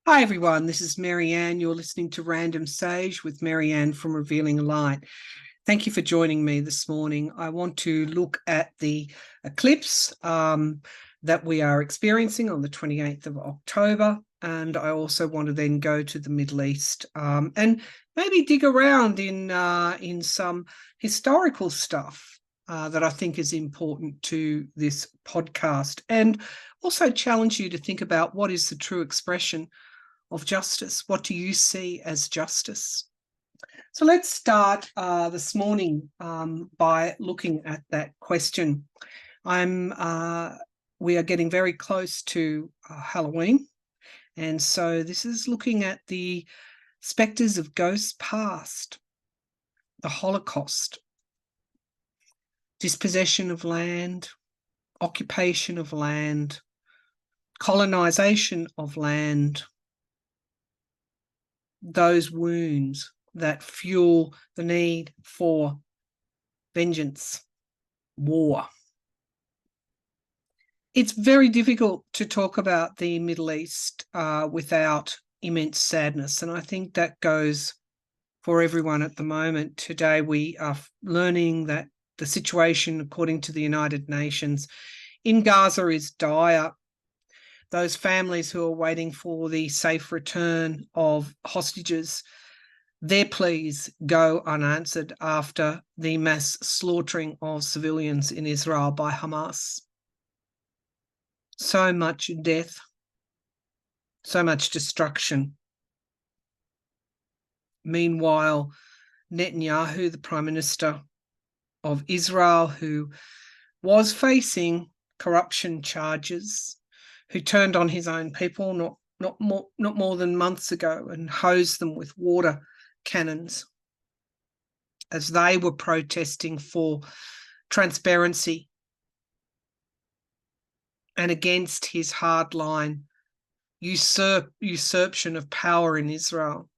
Hi everyone, this is Maryann. You're listening to Random Sage with Maryann from Revealing Light. Thank you for joining me this morning. I want to look at the eclipse that we are experiencing on the 28th of October, and I also want to then go to the Middle East and maybe dig around in some historical stuff that I think is important to this podcast, and also challenge you to think about what is the true expression of justice. What do you see as justice? So let's start this morning by looking at that question. We are getting very close to Halloween, and so this is looking at the spectres of ghosts past, the Holocaust, dispossession of land, occupation of land, colonization of land, those wounds that fuel the need for vengeance, war. It's very difficult to talk about the Middle East without immense sadness, and I think that goes for everyone at the moment. Today we are learning that the situation, according to the United Nations, in Gaza is dire. Those families who are waiting for the safe return of hostages, their pleas go unanswered after the mass slaughtering of civilians in Israel by Hamas. So much death, so much destruction. Meanwhile, Netanyahu, the Prime Minister of Israel, who was facing corruption charges, who turned on his own people not more than months ago and hosed them with water cannons as they were protesting for transparency and against his hardline usurpation of power in Israel.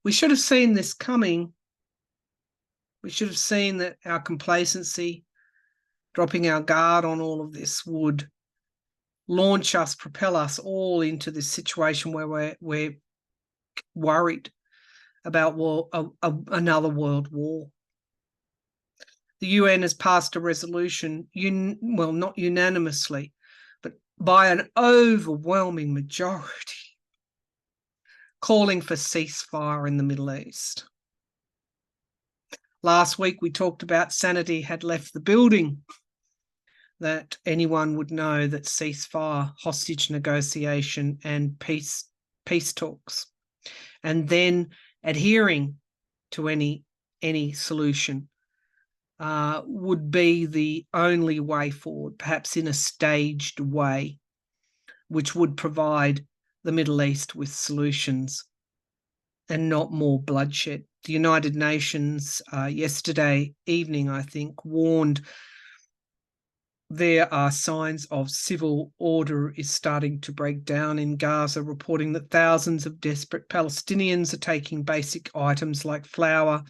We should have seen this coming. We should have seen that our complacency, dropping our guard on all of this, would launch us, propel us all into this situation where we're worried about another world war. The UN has passed a resolution, not unanimously, but by an overwhelming majority, calling for ceasefire in the Middle East. Last week we talked about sanity had left the building, that anyone would know that ceasefire, hostage negotiation and peace talks, and then adhering to any solution would be the only way forward, perhaps in a staged way, which would provide the Middle East with solutions and not more bloodshed. The United Nations yesterday evening, I think, warned there are signs of civil order is starting to break down in Gaza, reporting that thousands of desperate Palestinians are taking basic items like flour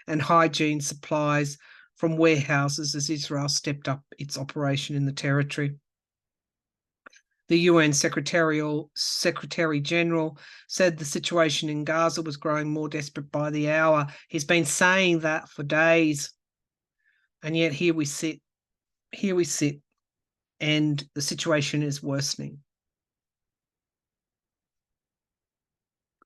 and hygiene supplies from warehouses as Israel stepped up its operation in the territory. The UN Secretary General said the situation in Gaza was growing more desperate by the hour. He's been saying that for days, and yet here we sit, and the situation is worsening.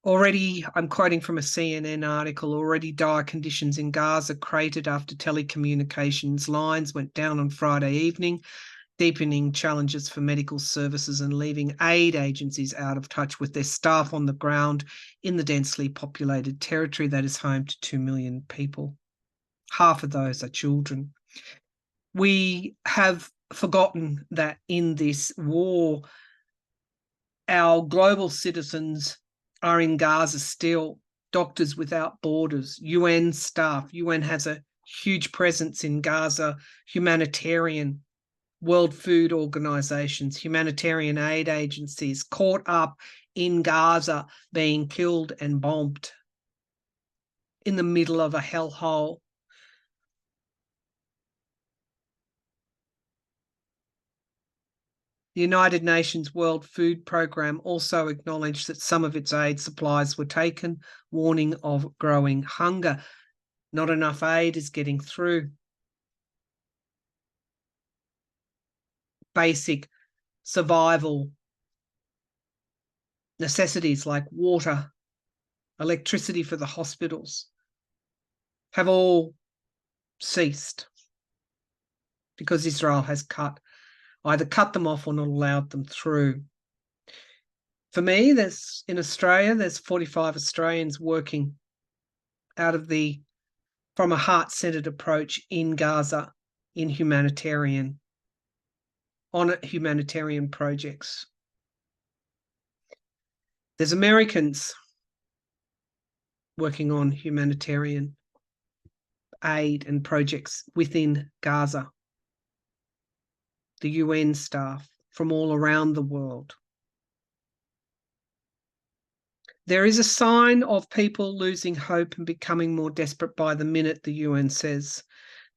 Already, I'm quoting from a CNN article, already dire conditions in Gaza created after telecommunications lines went down on Friday evening, deepening challenges for medical services and leaving aid agencies out of touch with their staff on the ground in the densely populated territory that is home to 2 million people. Half of those are children. We have forgotten that in this war, our global citizens are in Gaza still. Doctors Without Borders, UN staff. UN has a huge presence in Gaza, humanitarian, World Food Organizations, humanitarian aid agencies caught up in Gaza being killed and bombed in the middle of a hellhole. The United Nations World Food Programme also acknowledged that some of its aid supplies were taken, warning of growing hunger. Not enough aid is getting through. Basic survival necessities like water, electricity for the hospitals have all ceased because Israel has either cut them off or not allowed them through. For me, in Australia, there's 45 Australians working from a heart-centered approach in Gaza on humanitarian projects. There's Americans working on humanitarian aid and projects within Gaza. The UN staff from all around the world. There is a sign of people losing hope and becoming more desperate by the minute, the UN says.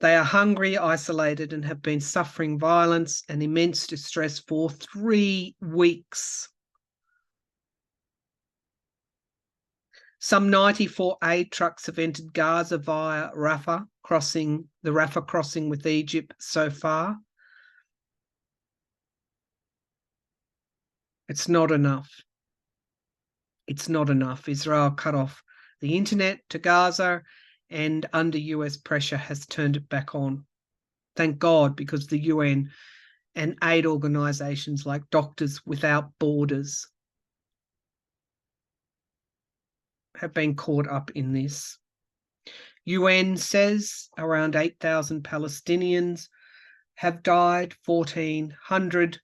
They are hungry, isolated, and have been suffering violence and immense distress for 3 weeks. Some 94 aid trucks have entered Gaza via the Rafah crossing with Egypt so far. It's not enough. It's not enough. Israel cut off the internet to Gaza and under US pressure has turned it back on. Thank God, because the UN and aid organisations like Doctors Without Borders have been caught up in this. UN says around 8,000 Palestinians have died, 1,400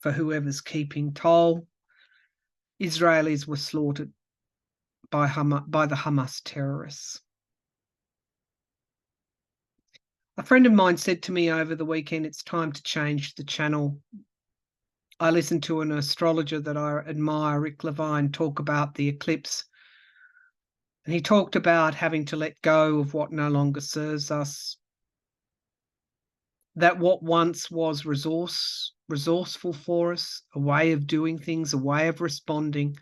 for whoever's keeping toll. Israelis were slaughtered by the Hamas terrorists. A friend of mine said to me over the weekend, it's time to change the channel. I listened to an astrologer that I admire, Rick Levine, talk about the eclipse. And he talked about having to let go of what no longer serves us. That what once was resourceful for us, a way of doing things, a way of responding,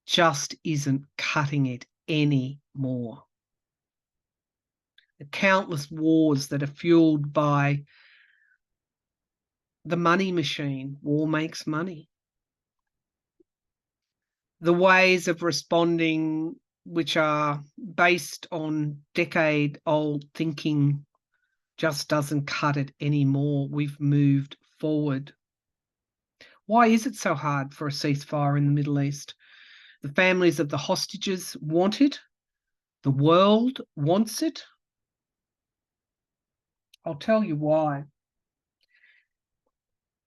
just isn't cutting it anymore. The countless wars that are fueled by the money machine, war makes money. The ways of responding which are based on decade-old thinking just doesn't cut it anymore. We've moved forward. Why is it so hard for a ceasefire in the Middle East? The families of the hostages want it. The world wants it. I'll tell you why.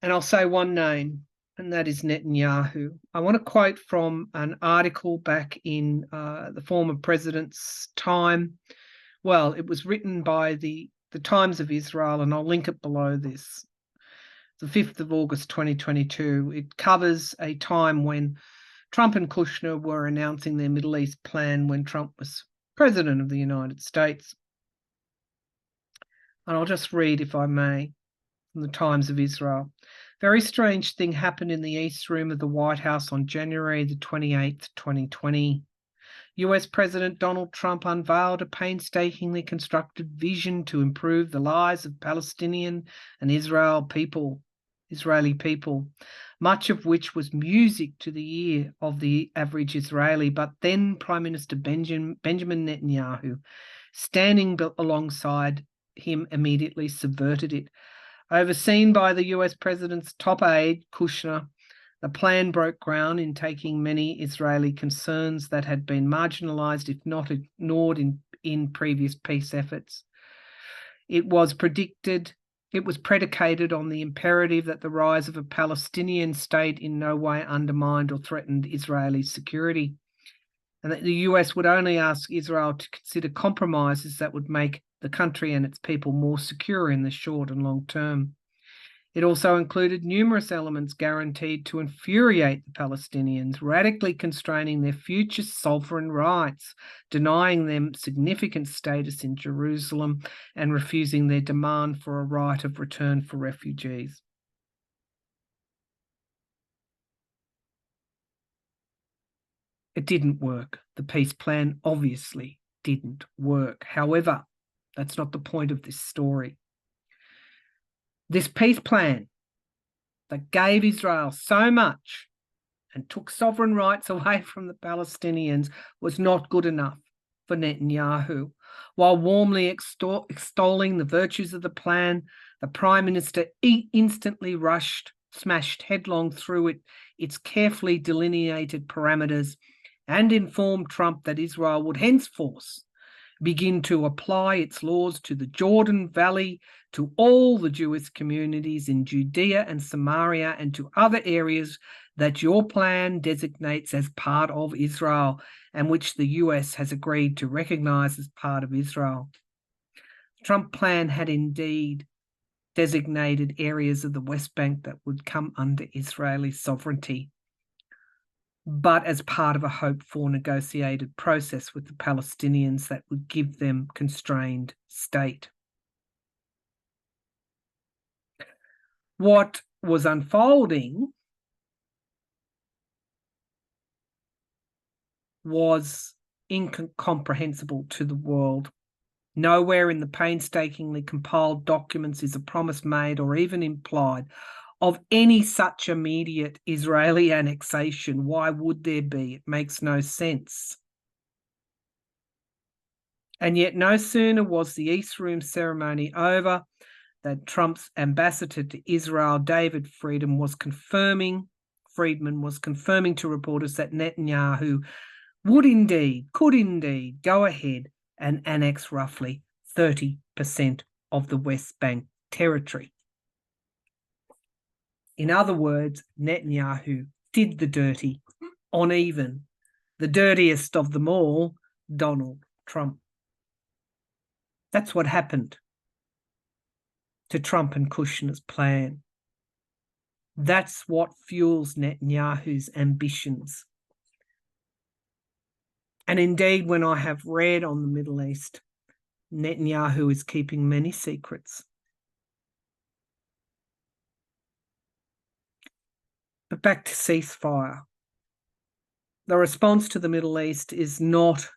And I'll say one name, and that is Netanyahu. I want to quote from an article back in the former president's time. Well, it was written by the Times of Israel, and I'll link it below this. The 5th of August 2022. It covers a time when Trump and Kushner were announcing their Middle East plan when Trump was president of the United States. And I'll just read, if I may, from the Times of Israel. Very strange thing happened in the East Room of the White House on January the 28th, 2020. US President Donald Trump unveiled a painstakingly constructed vision to improve the lives of Palestinian and Israeli people, much of which was music to the ear of the average Israeli. But then Prime Minister Benjamin Netanyahu, standing alongside him, immediately subverted it. Overseen by the US president's top aide, Kushner, the plan broke ground in taking many Israeli concerns that had been marginalized, if not ignored, in previous peace efforts. It was predicated on the imperative that the rise of a Palestinian state in no way undermined or threatened Israeli security, and that the US would only ask Israel to consider compromises that would make the country and its people more secure in the short and long term. It also included numerous elements guaranteed to infuriate the Palestinians, radically constraining their future sovereign rights, denying them significant status in Jerusalem, and refusing their demand for a right of return for refugees. It didn't work. The peace plan obviously didn't work. However, that's not the point of this story. This peace plan that gave Israel so much and took sovereign rights away from the Palestinians was not good enough for Netanyahu. While warmly extolling the virtues of the plan, the Prime Minister instantly smashed headlong through its carefully delineated parameters and informed Trump that Israel would henceforth begin to apply its laws to the Jordan Valley, to all the Jewish communities in Judea and Samaria, and to other areas that your plan designates as part of Israel and which the US has agreed to recognize as part of Israel. The Trump plan had indeed designated areas of the West Bank that would come under Israeli sovereignty, but as part of a hoped-for negotiated process with the Palestinians that would give them constrained state. What was unfolding was incomprehensible to the world. Nowhere in the painstakingly compiled documents is a promise made or even implied of any such immediate Israeli annexation. Why would there be? It makes no sense. And yet no sooner was the East Room ceremony over than Trump's ambassador to Israel, David Friedman, was confirming to reporters that Netanyahu could indeed go ahead and annex roughly 30% of the West Bank territory. In other words, Netanyahu did the dirty on even the dirtiest of them all, Donald Trump. That's what happened to Trump and Kushner's plan. That's what fuels Netanyahu's ambitions. And indeed, when I have read on the Middle East, Netanyahu is keeping many secrets. But back to ceasefire. The response to the Middle East is not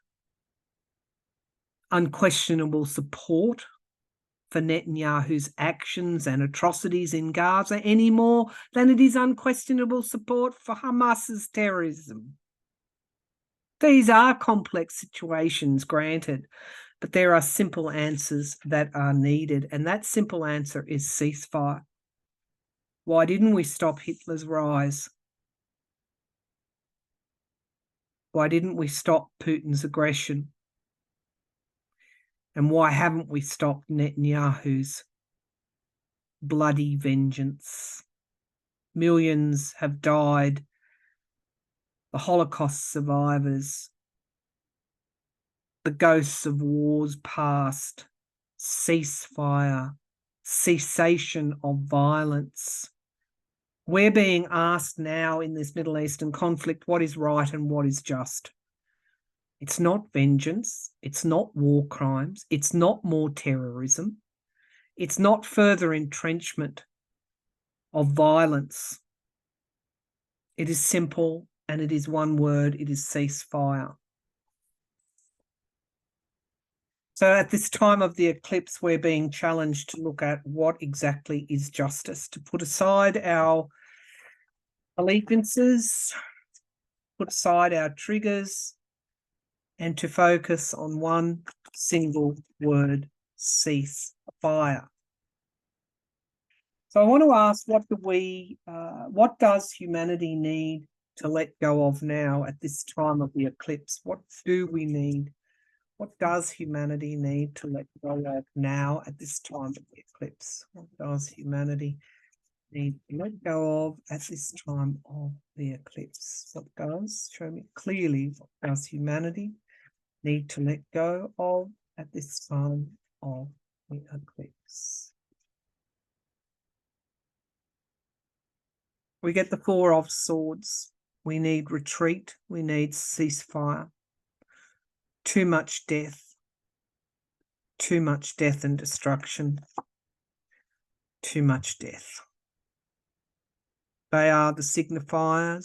unquestionable support for Netanyahu's actions and atrocities in Gaza any more than it is unquestionable support for Hamas's terrorism. These are complex situations, granted, but there are simple answers that are needed, and that simple answer is ceasefire. Why didn't we stop Hitler's rise? Why didn't we stop Putin's aggression? And why haven't we stopped Netanyahu's bloody vengeance? Millions have died. The Holocaust survivors, the ghosts of wars past, ceasefire, cessation of violence. We're being asked now in this Middle Eastern conflict what is right and what is just. It's not vengeance. It's not war crimes. It's not more terrorism. It's not further entrenchment of violence. It is simple, and it is one word. It is ceasefire. So at this time of the eclipse, we're being challenged to look at what exactly is justice, to put aside our allegiances, put aside our triggers, and to focus on one single word: ceasefire. So I want to ask, what does humanity need to let go of now at this time of the eclipse? What do we need? What does humanity need to let go of now at this time of the eclipse? What does humanity need to let go of at this time of the eclipse? What does, show me clearly, what does humanity need to let go of at this time of the eclipse? We get the Four of Swords. We need retreat. We need ceasefire. Too much death and destruction, too much death. They are the signifier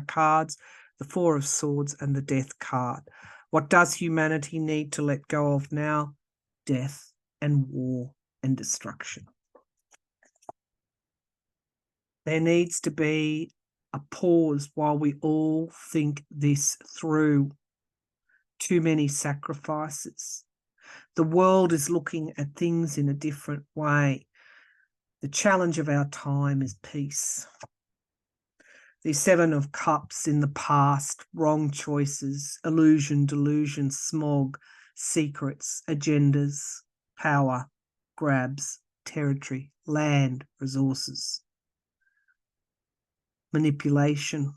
cards the Four of Swords, and the Death card. What does humanity need to let go of now? Death and war and destruction. There needs to be a pause while we all think this through. Too many sacrifices. The world is looking at things in a different way. The challenge of our time is peace. The Seven of Cups in the past, wrong choices, illusion, delusion, smog, secrets, agendas, power, grabs, territory, land, resources, manipulation,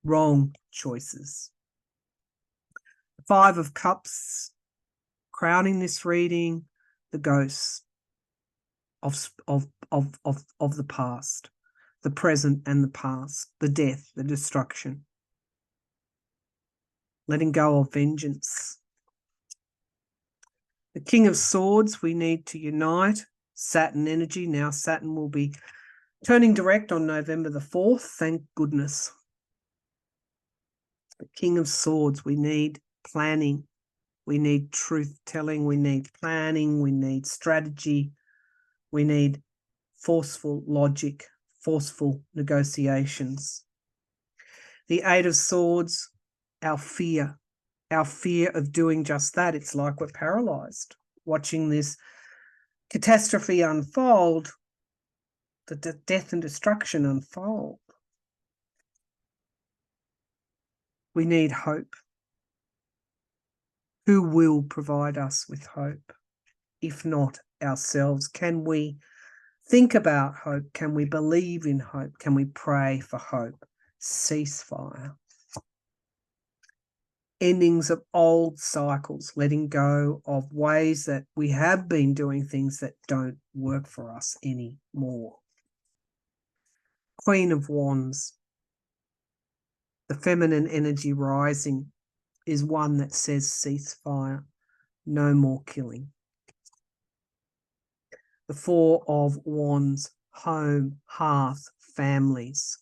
wrong choices. Five of Cups, crowning this reading, the ghosts of the past, the present and the past, the death, the destruction. Letting go of vengeance. The King of Swords, we need to unite. Saturn energy. Now Saturn will be turning direct on November the 4th. Thank goodness. The King of Swords, we need planning. We need truth-telling. We need planning. We need strategy. We need forceful logic, forceful negotiations. The Eight of Swords, our fear of doing just that. It's like we're paralyzed, watching this catastrophe unfold, the death and destruction unfold. We need hope. Who will provide us with hope, if not ourselves? Can we think about hope? Can we believe in hope? Can we pray for hope? Ceasefire. Endings of old cycles, letting go of ways that we have been doing things that don't work for us anymore. Queen of Wands. The feminine energy rising is one that says ceasefire, no more killing. The Four of Wands, home, hearth, families.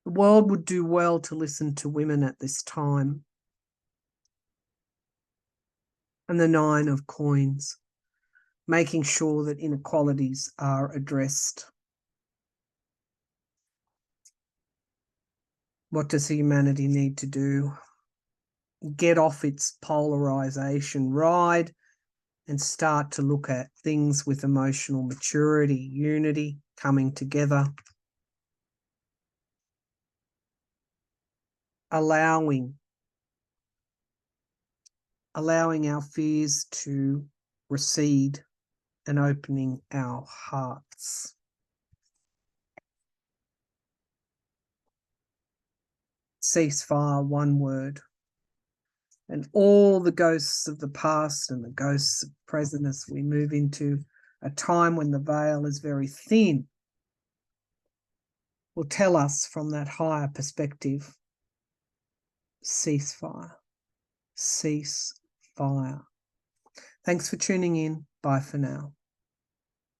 The world would do well to listen to women at this time. And the Nine of Coins, making sure that inequalities are addressed. What does humanity need to do? Get off its polarization ride and start to look at things with emotional maturity, unity, coming together. Allowing our fears to recede and opening our hearts. Ceasefire, one word. And all the ghosts of the past and the ghosts of the present, as we move into a time when the veil is very thin, will tell us from that higher perspective, ceasefire, cease fire. Thanks for tuning in. Bye for now.